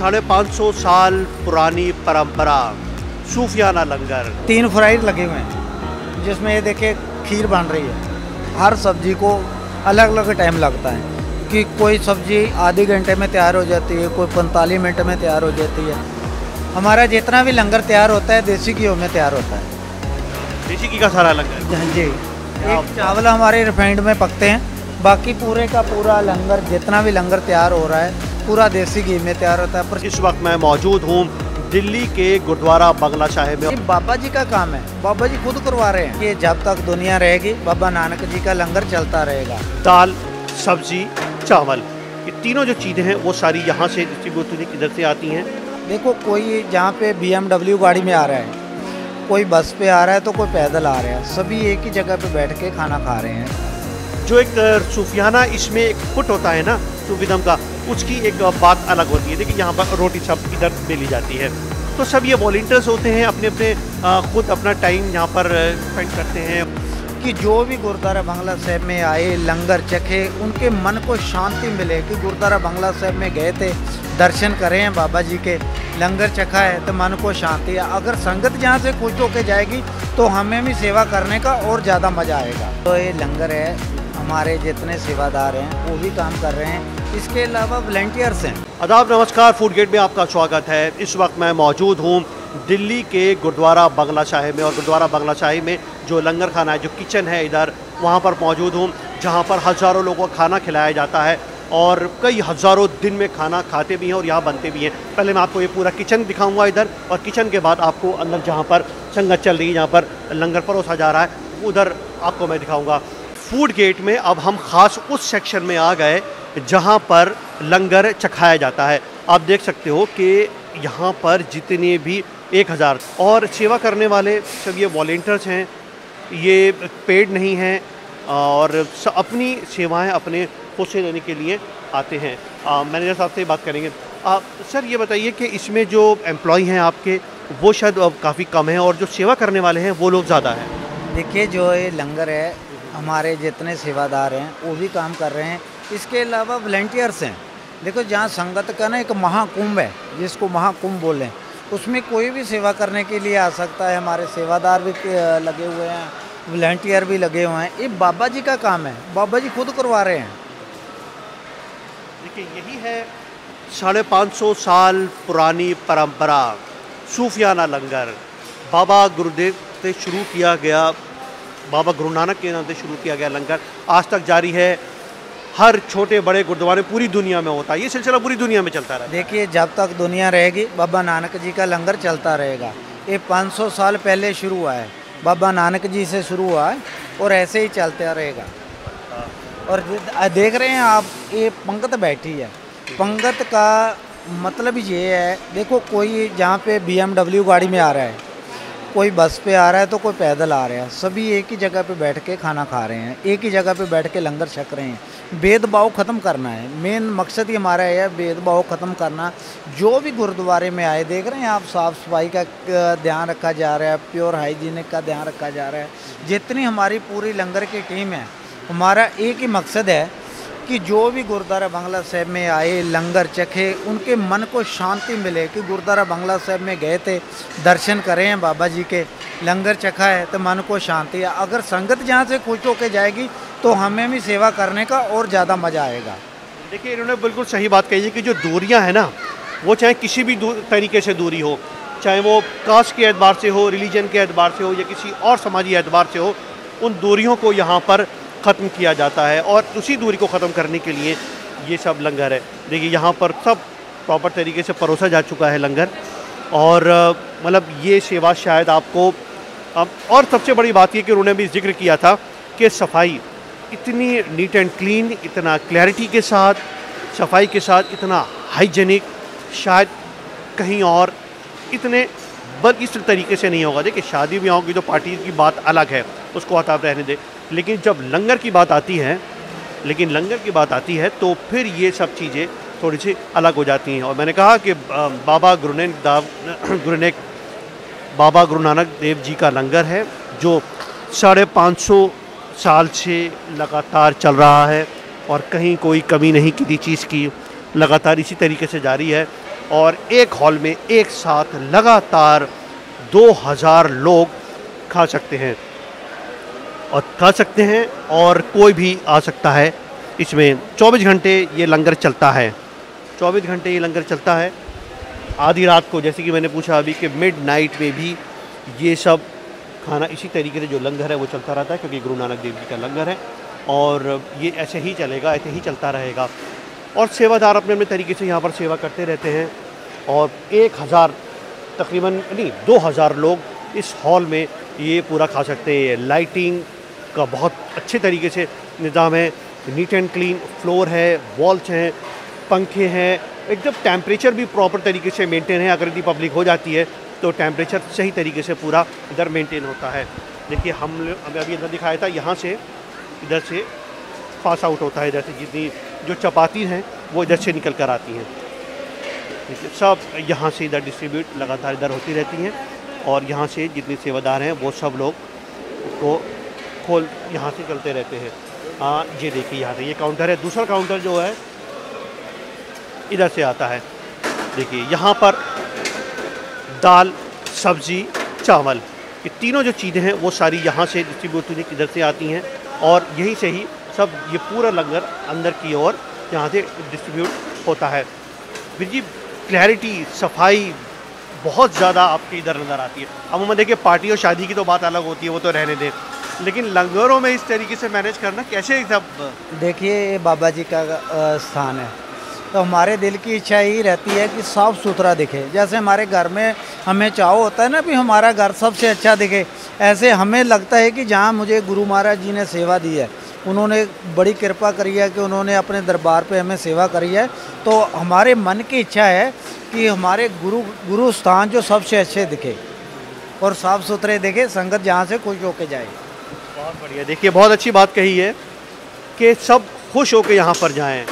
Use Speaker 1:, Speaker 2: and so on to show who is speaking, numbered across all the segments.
Speaker 1: 550 साल पुरानी परंपरा सूफियाना लंगर।
Speaker 2: 3 फ्राई लगे हुए हैं जिसमें ये देखिए खीर बन रही है। हर सब्जी को अलग अलग टाइम लगता है कि कोई सब्जी आधे घंटे में तैयार हो जाती है, कोई 45 मिनट में तैयार हो जाती है। हमारा जितना भी लंगर तैयार होता है देसी घी में तैयार होता है।
Speaker 1: देसी घी का सारा लंगर?
Speaker 2: हाँ जी। एक चावल हमारे रिफाइंड में पकते हैं, बाकी पूरे का पूरा लंगर जितना भी लंगर तैयार हो रहा है पूरा देसी घी में तैयार होता है। पर
Speaker 1: इस वक्त मैं मौजूद हूँ दिल्ली के गुरुद्वारा बंगला साहिब में।
Speaker 2: बाबा जी का काम है, बाबा जी खुद करवा रहे हैं। ये जब तक दुनिया रहेगी बाबा नानक जी का लंगर चलता रहेगा।
Speaker 1: दाल, सब्जी, चावल, ये तीनों जो चीज़ें हैं वो सारी यहाँ से डिस्ट्रीब्यूट इधर से आती हैं।
Speaker 2: देखो कोई जहाँ पे BMW गाड़ी में आ रहा है, कोई बस पे आ रहा है तो कोई पैदल आ रहा है, सभी एक ही जगह पे बैठ के खाना खा रहे हैं।
Speaker 1: जो एक सूफियाना इसमें एक फुट होता है ना सूफीज़म का, उसकी एक बात अलग होती है। देखिए यहाँ पर रोटी सब इधर दे ली जाती है, तो सब ये वॉलंटियर्स होते हैं, अपने अपने खुद अपना टाइम यहाँ पर स्पेंड करते हैं।
Speaker 2: कि जो भी गुरुद्वारा बंगला साहिब में आए लंगर चखे उनके मन को शांति मिले। कि गुरुद्वारा बंगला साहिब में गए थे, दर्शन करे हैं बाबा जी के, लंगर चखा है तो मन को शांति है। अगर संगत जहाँ से खुश होकर जाएगी तो हमें भी सेवा करने का और ज़्यादा मज़ा आएगा। तो ये लंगर है, हमारे जितने सेवादार हैं वो भी काम कर रहे हैं, इसके अलावा वॉलंटियर्स हैं।
Speaker 1: आदाब, नमस्कार, फूड गेट में आपका स्वागत है। इस वक्त मैं मौजूद हूँ दिल्ली के गुरुद्वारा बंगला साहिब में, और गुरुद्वारा बंगला साहिब में जो लंगर खाना है, जो किचन है इधर, वहाँ पर मौजूद हूँ, जहाँ पर हज़ारों लोगों को खाना खिलाया जाता है और कई हज़ारों दिन में खाना खाते भी हैं और यहाँ बनते भी हैं। पहले मैं आपको ये पूरा किचन दिखाऊंगा इधर, और किचन के बाद आपको अंदर जहाँ पर संगत चल रही है, जहाँ पर लंगर परोसा जा रहा है, उधर आपको मैं दिखाऊँगा। फूड गेट में अब हम ख़ास उस सेक्शन में आ गए जहाँ पर लंगर चखाया जाता है। आप देख सकते हो कि यहाँ पर जितने भी 1000 और सेवा करने वाले सब ये वॉलंटियर्स हैं, ये पेड नहीं हैं और अपनी सेवाएं अपने खुद से लेने के लिए आते हैं। मैनेजर साहब से बात करेंगे। सर ये बताइए कि इसमें जो एम्प्लॉय हैं आपके वो शायद काफ़ी कम हैं और जो सेवा करने वाले हैं वो लोग ज़्यादा हैं।
Speaker 2: देखिए जो ये लंगर है, हमारे जितने सेवादार हैं वो भी काम कर रहे हैं, इसके अलावा वॉलंटियर्स हैं। देखो जहाँ संगत का ना एक महाकुंभ है, जिसको महाकुंभ बोलें, उसमें कोई भी सेवा करने के लिए आ सकता है। हमारे सेवादार भी लगे हुए हैं, वॉलंटियर भी लगे हुए हैं। ये बाबा जी का काम है, बाबा जी खुद करवा रहे हैं।
Speaker 1: देखिए यही है 550 साल पुरानी परंपरा सूफियाना लंगर। बाबा गुरुदेव से शुरू किया गया, बाबा गुरु नानक के नाम से शुरू किया गया लंगर आज तक जारी है। हर छोटे बड़े गुरुद्वारे पूरी दुनिया में होता है, ये सिलसिला पूरी दुनिया में चलता रहा।
Speaker 2: देखिए जब तक दुनिया रहेगी बाबा नानक जी का लंगर चलता रहेगा। ये 500 साल पहले शुरू हुआ है, बाबा नानक जी से शुरू हुआ है और ऐसे ही चलता रहेगा। और देख रहे हैं आप, ये पंगत बैठी है। पंगत का मतलब ये है, देखो कोई जहाँ पे BMW गाड़ी में आ रहा है, कोई बस पे आ रहा है तो कोई पैदल आ रहा है, सभी एक ही जगह पे बैठ के खाना खा रहे हैं, एक ही जगह पे बैठ के लंगर छक रहे हैं। भेदभाव ख़त्म करना है, मेन मकसद ही हमारा है भेदभाव ख़त्म करना। जो भी गुरुद्वारे में आए, देख रहे हैं आप, साफ़ सफाई का ध्यान रखा जा रहा है, प्योर हाइजीनिक का ध्यान रखा जा रहा है। जितनी हमारी पूरी लंगर की टीम है, हमारा एक ही मकसद है कि जो भी गुरुद्वारा बंगला साहिब में आए लंगर चखे उनके मन को शांति मिले। कि गुरुद्वारा बंगला साहिब में गए थे, दर्शन करे हैं बाबा जी के, लंगर चखा है तो मन को शांति है। अगर संगत जहाँ से खुश होकर जाएगी तो हमें भी सेवा करने का और ज़्यादा मज़ा आएगा।
Speaker 1: देखिए इन्होंने बिल्कुल सही बात कही है कि जो दूरियां हैं ना, वो चाहे किसी भी तरीके से दूरी हो, चाहे वो कास्ट के एतबार से हो, रिलीजन के एतबार से हो या किसी और समाजी एतबार से हो, उन दूरियों को यहाँ पर ख़त्म किया जाता है और उसी दूरी को ख़त्म करने के लिए ये सब लंगर है। देखिए यहाँ पर सब प्रॉपर तरीके से परोसा जा चुका है लंगर, और मतलब ये सेवा शायद आपको और सबसे बड़ी बात ये कि उन्होंने भी जिक्र किया था कि सफाई इतनी नीट एंड क्लीन, इतना क्लैरिटी के साथ, सफाई के साथ, इतना हाइजेनिक शायद कहीं और इतने इस तरीके से नहीं होगा। देखिए शादी ब्याहों की तो पार्टी की बात अलग है, उसको आप रहने दें, लेकिन जब लंगर की बात आती है तो फिर ये सब चीज़ें थोड़ी सी अलग हो जाती हैं। और मैंने कहा कि बाबा गुरु नानक देव जी का लंगर है जो 550 साल से लगातार चल रहा है और कहीं कोई कमी नहीं किसी चीज़ की, लगातार इसी तरीके से जारी है। और एक हॉल में एक साथ लगातार 2000 लोग खा सकते हैं और कोई भी आ सकता है। इसमें 24 घंटे ये लंगर चलता है, 24 घंटे ये लंगर चलता है। आधी रात को, जैसे कि मैंने पूछा अभी, कि मिडनाइट में भी ये सब खाना इसी तरीके से जो लंगर है वो चलता रहता है, क्योंकि गुरु नानक देव जी का लंगर है और ये ऐसे ही चलेगा, ऐसे ही चलता रहेगा। और सेवादार अपने अपने तरीके से यहाँ पर सेवा करते रहते हैं और 1000 तकरीबन नहीं 2000 लोग इस हॉल में ये पूरा खा सकते हैं। लाइटिंग का बहुत अच्छे तरीके से निज़ाम है, नीट एंड क्लीन फ्लोर है, वॉल्स हैं, पंखे हैं, एकदम टेम्परेचर भी प्रॉपर तरीके से मेंटेन है। अगर इतनी पब्लिक हो जाती है तो टेम्परेचर सही तरीके से पूरा इधर मेंटेन होता है। देखिए हमें अभी इधर दिखाया था, यहाँ से इधर से पास आउट होता है, इधर से जितनी जो चपाती हैं वो इधर से निकल कर आती हैं। देखिए सब यहाँ से इधर डिस्ट्रीब्यूट लगातार इधर होती रहती हैं और यहाँ से जितने सेवादार हैं वो सब लोग उसको खोल यहाँ से चलते रहते हैं। ये देखिए यहाँ से ये काउंटर है। दूसरा काउंटर जो है इधर से आता है। देखिए यहाँ पर दाल, सब्ज़ी, चावल, ये तीनों जो चीज़ें हैं वो सारी यहाँ से डिस्ट्रीब्यूट इधर से आती हैं और यहीं से ही सब ये पूरा लंगर अंदर की ओर यहाँ से डिस्ट्रीब्यूट होता है। फिर जी क्लैरिटी, सफाई बहुत ज़्यादा आपके इधर नज़र आती है। अमूमन देखिए पार्टी और शादी की तो बात अलग होती है, वो तो रहने दें, लेकिन लंगरों में इस तरीके से मैनेज करना कैसे सब?
Speaker 2: देखिए बाबा जी का स्थान है तो हमारे दिल की इच्छा यही रहती है कि साफ़ सुथरा दिखे। जैसे हमारे घर में हमें चाह होता है ना भी हमारा घर सबसे अच्छा दिखे, ऐसे हमें लगता है कि जहाँ मुझे गुरु महाराज जी ने सेवा दी है, उन्होंने बड़ी कृपा करी है कि उन्होंने अपने दरबार पे हमें सेवा करी है, तो हमारे मन की इच्छा है कि हमारे गुरु स्थान जो सबसे अच्छे दिखे और साफ़ सुथरे दिखे, संगत जहाँ से खुश होके जाए।
Speaker 1: बहुत बढ़िया। देखिए बहुत अच्छी बात कही है कि सब खुश होकर यहाँ पर जाएं।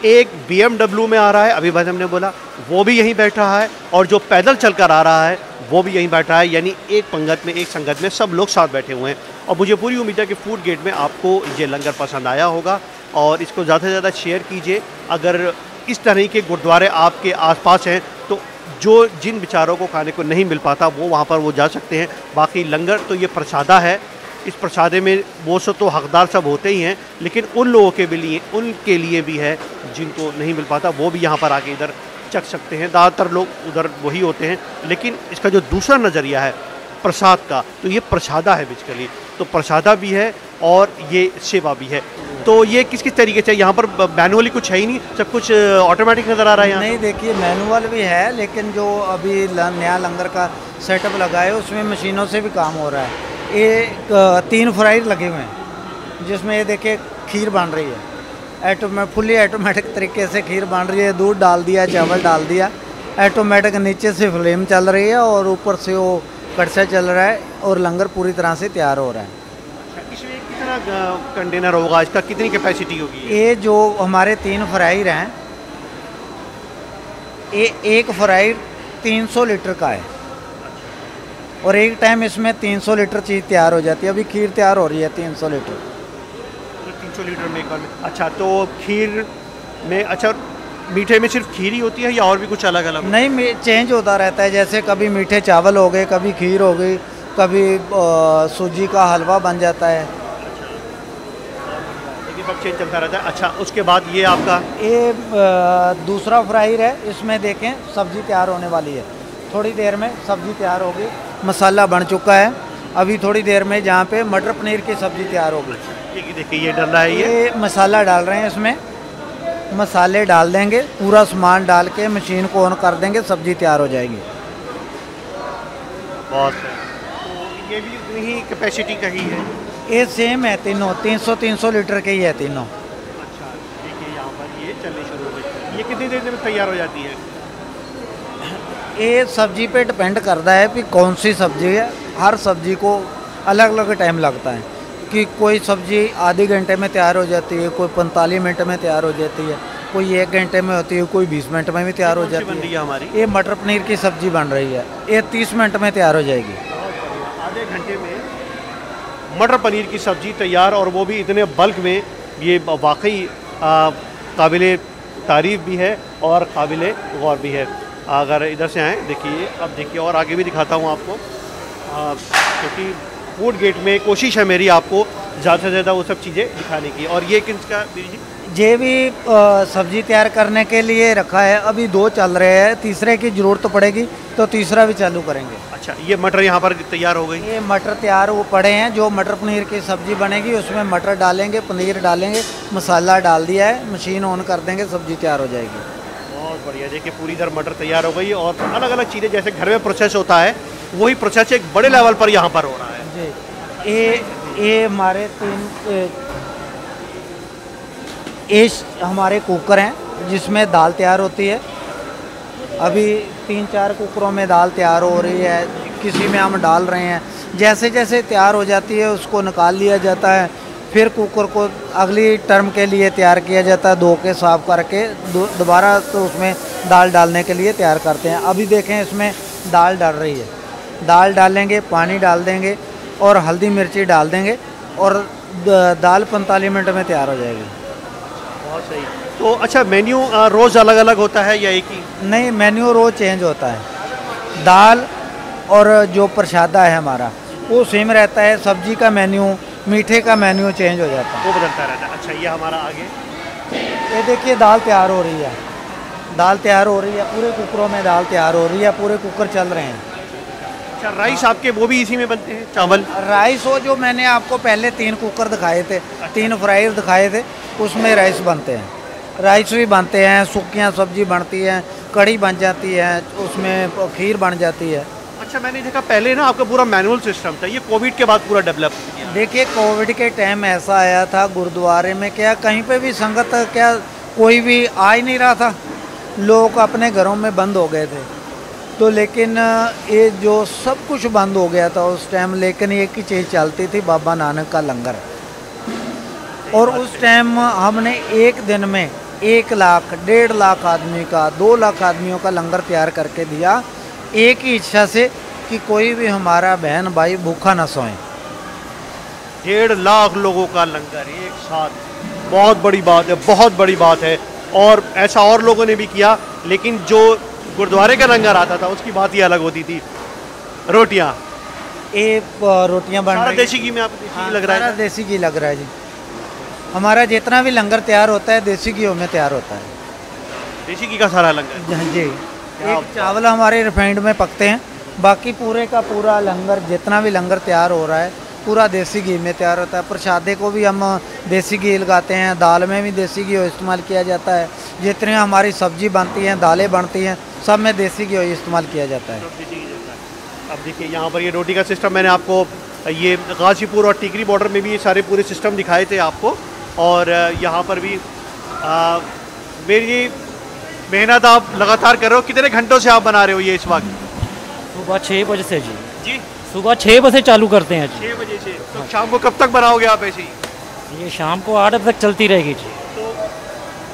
Speaker 1: एक BMW में आ रहा है, अभी भाई हमने बोला, वो भी यहीं बैठ रहा है और जो पैदल चलकर आ रहा है वो भी यहीं बैठा है, यानी एक पंगत में, एक संगत में सब लोग साथ बैठे हुए हैं। और मुझे पूरी उम्मीद है कि फूड गेट में आपको ये लंगर पसंद आया होगा और इसको ज़्यादा से ज़्यादा शेयर कीजिए। अगर इस तरह के गुरुद्वारे आपके आसपास हैं तो जो जिन बेचारों को खाने को नहीं मिल पाता वो वहाँ पर वो जा सकते हैं। बाकी लंगर तो ये प्रसादा है, इस प्रसादे में वो सब तो हकदार सब होते ही हैं, लेकिन उन लोगों के उनके लिए भी है जिनको नहीं मिल पाता, वो भी यहाँ पर आके इधर चख सकते हैं। ज़्यादातर लोग उधर वही होते हैं, लेकिन इसका जो दूसरा नज़रिया है प्रसाद का, तो ये प्रसादा है बेसिकली, तो प्रसादा भी है और ये सेवा भी है। तो ये किस किस तरीके से, यहाँ पर मैनुअली कुछ है ही नहीं, सब कुछ ऑटोमेटिक नज़र आ रहा है यहाँ?
Speaker 2: नहीं, देखिए मैनुअल भी है, लेकिन जो अभी नया लंगर का सेटअप लगा है उसमें मशीनों से भी काम हो रहा है। ये 3 फ्रायर लगे हुए हैं जिसमें ये देखिए खीर बन रही है, फुली ऑटोमेटिक तरीके से खीर बन रही है। दूध डाल दिया, चावल डाल दिया, ऑटोमेटिक नीचे से फ्लेम चल रही है और ऊपर से वो कड़छा चल रहा है और लंगर पूरी तरह से तैयार हो रहा है।
Speaker 1: इसमें कितना कंटेनर होगा, इसका कितनी कैपेसिटी होगी?
Speaker 2: ये जो हमारे 3 फ्रायर हैं, ये एक फ्रायर 300 लीटर का है और एक टाइम इसमें 300 लीटर चीज़ तैयार हो जाती है। अभी खीर तैयार हो रही है 300 लीटर।
Speaker 1: 300 लीटर में एक बार में? अच्छा, तो खीर में, अच्छा मीठे में सिर्फ खीर ही होती है या और भी कुछ अलग अलग?
Speaker 2: नहीं, चेंज होता रहता है, जैसे कभी मीठे चावल हो गए, कभी खीर हो गई, कभी सूजी का हलवा बन जाता है।
Speaker 1: सब चेंज चलता रहता है। अच्छा, उसके बाद ये आपका
Speaker 2: ये दूसरा फ्रायर है, इसमें देखें सब्ज़ी तैयार होने वाली है, थोड़ी देर में सब्ज़ी तैयार होगी। मसाला बन चुका है, अभी थोड़ी देर में जहाँ पे मटर पनीर की सब्ज़ी तैयार होगी।
Speaker 1: देखिए ये डल रहा है,
Speaker 2: ये मसाला डाल रहे हैं, इसमें मसाले डाल देंगे, पूरा सामान डाल के मशीन को ऑन कर देंगे, सब्ज़ी तैयार हो जाएगी।
Speaker 1: बहुत तो ये भी उतनी ही कैपेसिटी का ही है?
Speaker 2: ये सेम है, तीनों 300 लीटर के ही है तीनों।
Speaker 1: अच्छा, देखिए यहाँ पर ये चलने शुरू हो गई। ये कितनी देर में तैयार हो जाती है?
Speaker 2: ये सब्जी पे डिपेंड करता है कि कौन सी सब्जी है। हर सब्जी को अलग अलग टाइम लगता है, कि कोई सब्जी आधे घंटे में तैयार हो जाती है, कोई 45 मिनट में तैयार हो जाती है, कोई 1 घंटे में होती है, कोई 20 मिनट में भी तैयार हो जाती है।
Speaker 1: हमारी
Speaker 2: ये मटर पनीर की सब्जी बन रही है, ये 30 मिनट में तैयार हो जाएगी।
Speaker 1: आधे घंटे में मटर पनीर की सब्ज़ी तैयार, और वो भी इतने बल्क में। ये वाकई काबिल तारीफ़ भी है और काबिल गौर भी है। अगर इधर से आएँ, देखिए अब देखिए और आगे भी दिखाता हूँ आपको, क्योंकि फूड गेट में कोशिश है मेरी आपको ज़्यादा से ज़्यादा वो सब चीज़ें दिखाने की। और ये किसका जी?
Speaker 2: ये भी सब्जी तैयार करने के लिए रखा है, अभी 2 चल रहे हैं, तीसरे की ज़रूरत पड़ेगी तो तीसरा भी चालू करेंगे।
Speaker 1: अच्छा, ये मटर यहाँ पर तैयार हो गई?
Speaker 2: ये मटर तैयार वो पड़े हैं, जो मटर पनीर की सब्ज़ी बनेगी उसमें मटर डालेंगे, पनीर डालेंगे, मसाला डाल दिया है, मशीन ऑन कर देंगे, सब्ज़ी तैयार हो जाएगी।
Speaker 1: बहुत बढ़िया, देखिए पूरी इधर मटर तैयार हो गई और अलग अलग चीज़ें जैसे घर में प्रोसेस होता है वही प्रोसेस एक बड़े लेवल पर यहाँ पर हो रहा है
Speaker 2: जी। ये हमारे हमारे कुकर हैं जिसमें दाल तैयार होती है। अभी 3-4 कुकरों में दाल तैयार हो रही है, किसी में हम डाल रहे हैं। जैसे जैसे तैयार हो जाती है उसको निकाल लिया जाता है, फिर कुकर को अगली टर्म के लिए तैयार किया जाता है, धो के साफ करके दोबारा तो उसमें दाल डालने के लिए तैयार करते हैं। अभी देखें इसमें दाल डाल रही है, दाल डालेंगे, पानी डाल देंगे और हल्दी मिर्ची डाल देंगे और दाल 45 मिनट में तैयार हो जाएगी।
Speaker 1: बहुत सही। तो अच्छा, मेन्यू रोज़ अलग अलग होता है या एक ही?
Speaker 2: नहीं, मेन्यू रोज़ चेंज होता है। दाल और जो प्रसादा है हमारा वो सेम रहता है, सब्जी का मेन्यू, मीठे का मेन्यू चेंज हो जाता है,
Speaker 1: वो बदलता रहता है। अच्छा, ये हमारा आगे,
Speaker 2: ये देखिए दाल तैयार हो रही है, दाल तैयार हो रही है, पूरे कुकरों में दाल तैयार हो रही है, पूरे कुकर चल रहे हैं।
Speaker 1: अच्छा, राइस आपके वो भी इसी में बनते हैं, चावल?
Speaker 2: राइस वो जो मैंने आपको पहले 3 कुकर दिखाए थे, 3 फ्रायर दिखाए थे, उसमें राइस बनते हैं। राइस भी बनते हैं, सूखियाँ सब्जी बनती हैं, कढ़ी बन जाती है, उसमें खीर बन जाती है।
Speaker 1: अच्छा, मैंने देखा पहले ना आपका पूरा मैनुअल सिस्टम था, ये कोविड के बाद पूरा डेवलप किया।
Speaker 2: देखिए कोविड के टाइम ऐसा आया था, गुरुद्वारे में क्या कहीं पे भी संगत क्या कोई भी आ ही नहीं रहा था, लोग अपने घरों में बंद हो गए थे। तो लेकिन ये जो सब कुछ बंद हो गया था उस टाइम, लेकिन एक ही चीज़ चलती थी, बाबा नानक का लंगर। और उस टाइम हमने एक दिन में 1 लाख, 1.5 लाख आदमी का, 2 लाख आदमियों का लंगर तैयार करके दिया, एक ही इच्छा से कि कोई भी हमारा बहन भाई भूखा ना सोए।
Speaker 1: 1.5 लाख लोगों का लंगर एक साथ, बहुत बड़ी बात है, बहुत बड़ी बात है। और ऐसा और लोगों ने भी किया, लेकिन जो गुरुद्वारे का लंगर आता था उसकी बात ही अलग होती थी। रोटियाँ,
Speaker 2: ये रोटियां बन रही,
Speaker 1: देसी घी में आपको देसी घी लग रहा है?
Speaker 2: देसी घी लग रहा है जी। हमारा जितना भी लंगर तैयार होता है देसी घी में तैयार होता है,
Speaker 1: देसी घी का सारा लंगर
Speaker 2: जी। एक चावल हमारे रिफाइंड में पकते हैं, बाकी पूरे का पूरा लंगर जितना भी लंगर तैयार हो रहा है पूरा देसी घी में तैयार होता है। प्रसादे को भी हम देसी घी लगाते हैं, दाल में भी देसी घी इस्तेमाल किया जाता है, जितनी हमारी सब्जी बनती हैं, दालें बनती हैं, सब में देसी घी इस्तेमाल किया जाता है।
Speaker 1: अब देखिए यहाँ पर ये रोटी का सिस्टम मैंने आपको ये गाजीपुर और टिकरी बॉर्डर में भी ये सारे पूरे सिस्टम दिखाए थे आपको, और यहाँ पर भी मेरी मेहनत आप लगातार कर रहे हो। कितने घंटों से आप बना रहे हो ये इस वक्त?
Speaker 3: सुबह 6 बजे से जी।
Speaker 1: जी,
Speaker 3: सुबह 6 बजे चालू करते हैं जी।
Speaker 1: 6 बजे से? तो शाम को कब तक बनाओगे आप ऐसे ही?
Speaker 3: ये शाम को 8 बजे तक चलती रहेगी जी।
Speaker 1: तो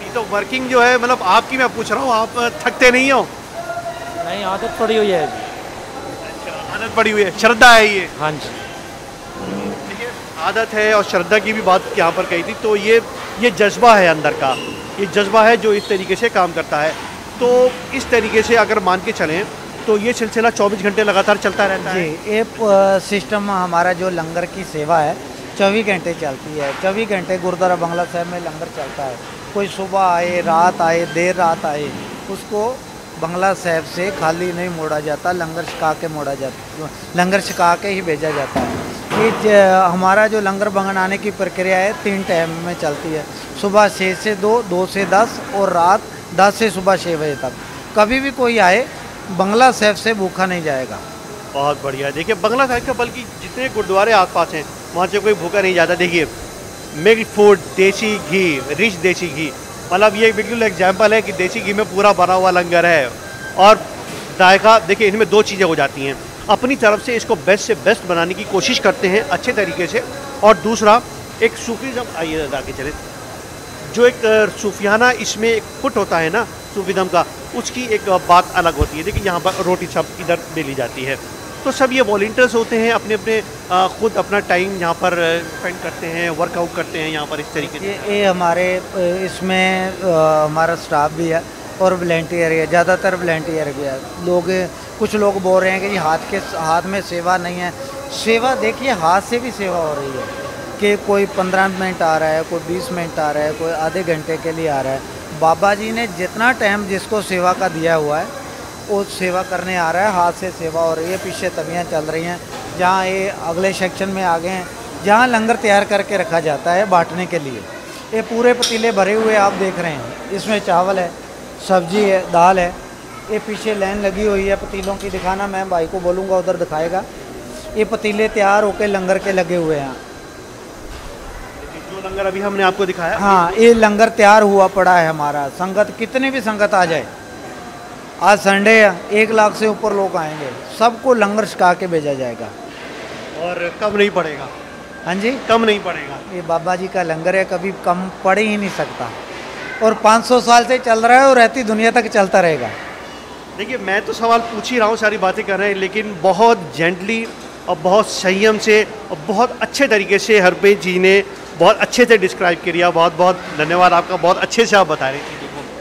Speaker 1: ये तो वर्किंग जो है, मतलब आपकी मैं पूछ रहा हूँ, आप थकते नहीं हो?
Speaker 3: नहीं, आदत पड़ी हुई है जी।
Speaker 1: अच्छा, आदत पड़ी हुई है, श्रद्धा है ये?
Speaker 3: हाँ जी,
Speaker 1: देखिए आदत है और श्रद्धा की भी बात यहाँ पर कही थी, तो ये जज्बा है अंदर का, ये जज्बा है जो इस तरीके से काम करता है। तो इस तरीके से अगर मान के चलें तो ये सिलसिला 24 घंटे लगातार चलता रहता है
Speaker 2: जी। ये सिस्टम हमारा जो लंगर की सेवा है 24 घंटे चलती है। 24 घंटे गुरुद्वारा बंगला साहब में लंगर चलता है। कोई सुबह आए, रात आए, देर रात आए, उसको बंगला साहब से खाली नहीं मोड़ा जाता, लंगर छिका के मोड़ा जाता, लंगर छिका के ही भेजा जाता है। ये हमारा जो लंगर बनाने की प्रक्रिया है 3 टाइम में चलती है, सुबह 6 से 2, 2 से 10 और रात 10 से सुबह 6 बजे तक। कभी भी कोई आए बंगला साहब से भूखा नहीं जाएगा।
Speaker 1: बहुत बढ़िया। देखिए बंगला साहब का, बल्कि जितने गुरुद्वारे आसपास हैं वहाँ से कोई भूखा नहीं जाता। देखिए मिल्क फूड, देसी घी, रिच देसी घी, मतलब ये बिल्कुल एग्जाम्पल है कि देसी घी में पूरा बना हुआ लंगर है। और जायका देखिए इनमें 2 चीज़ें हो जाती हैं, अपनी तरफ से इसको बेस्ट से बेस्ट बनाने की कोशिश करते हैं अच्छे तरीके से, और दूसरा एक सूफीज़म, आइए आगे चले, जो एक सूफियाना इसमें एक फुट होता है ना सूफीज़म का, उसकी एक बात अलग होती है। देखिए यहाँ पर रोटी सब इधर ले ली जाती है, तो सब ये वॉलंटियर्स होते हैं, अपने अपने खुद अपना टाइम यहाँ पर स्पेंड करते हैं, वर्कआउट करते हैं यहाँ पर इस तरीके से।
Speaker 2: ये हमारे इसमें हमारा स्टाफ भी है, और वॉलंटियर है, ज़्यादातर वॉलंटियर भी है। लोग कुछ लोग बोल रहे हैं कि जी हाथ में सेवा नहीं है। सेवा देखिए, हाथ से भी सेवा हो रही है कि कोई 15 मिनट आ रहा है, कोई 20 मिनट आ रहा है, कोई आधे घंटे के लिए आ रहा है। बाबा जी ने जितना टाइम जिसको सेवा का दिया हुआ है वो सेवा करने आ रहा है। हाथ से सेवा हो रही है, पीछे तवियाँ चल रही हैं। जहाँ ये अगले सेक्शन में आगे हैं जहाँ लंगर तैयार करके रखा जाता है बांटने के लिए। ये पूरे पतीले भरे हुए आप देख रहे हैं, इसमें चावल है, सब्जी है, दाल है। ये पीछे लाइन लगी हुई है पतीलों की, दिखाना मैं भाई को बोलूँगा उधर दिखाएगा। ये पतीले तैयार होकर लंगर के लगे हुए हैं।
Speaker 1: जो लंगर अभी हमने आपको दिखाया,
Speaker 2: हाँ, ये लंगर तैयार हुआ पड़ा है हमारा। संगत कितनी भी संगत आ जाए, आज संडे है, 1 लाख से ऊपर लोग आएंगे, सबको लंगर छका के भेजा जाएगा।
Speaker 1: और कम नहीं पड़ेगा।
Speaker 2: हाँ जी,
Speaker 1: कम नहीं पड़ेगा।
Speaker 2: ये बाबा जी का लंगर है, कभी कम पड़ ही नहीं सकता। और 500 साल से चल रहा है और रहती दुनिया तक चलता रहेगा।
Speaker 1: देखिए, मैं तो सवाल पूछ ही रहा हूँ, सारी बातें कर रहे हैं, लेकिन बहुत जेंटली और बहुत संयम से और बहुत अच्छे तरीके से हरप्रीत जी ने बहुत अच्छे से डिस्क्राइब किया। बहुत बहुत धन्यवाद आपका, बहुत अच्छे से आप बता रही थी।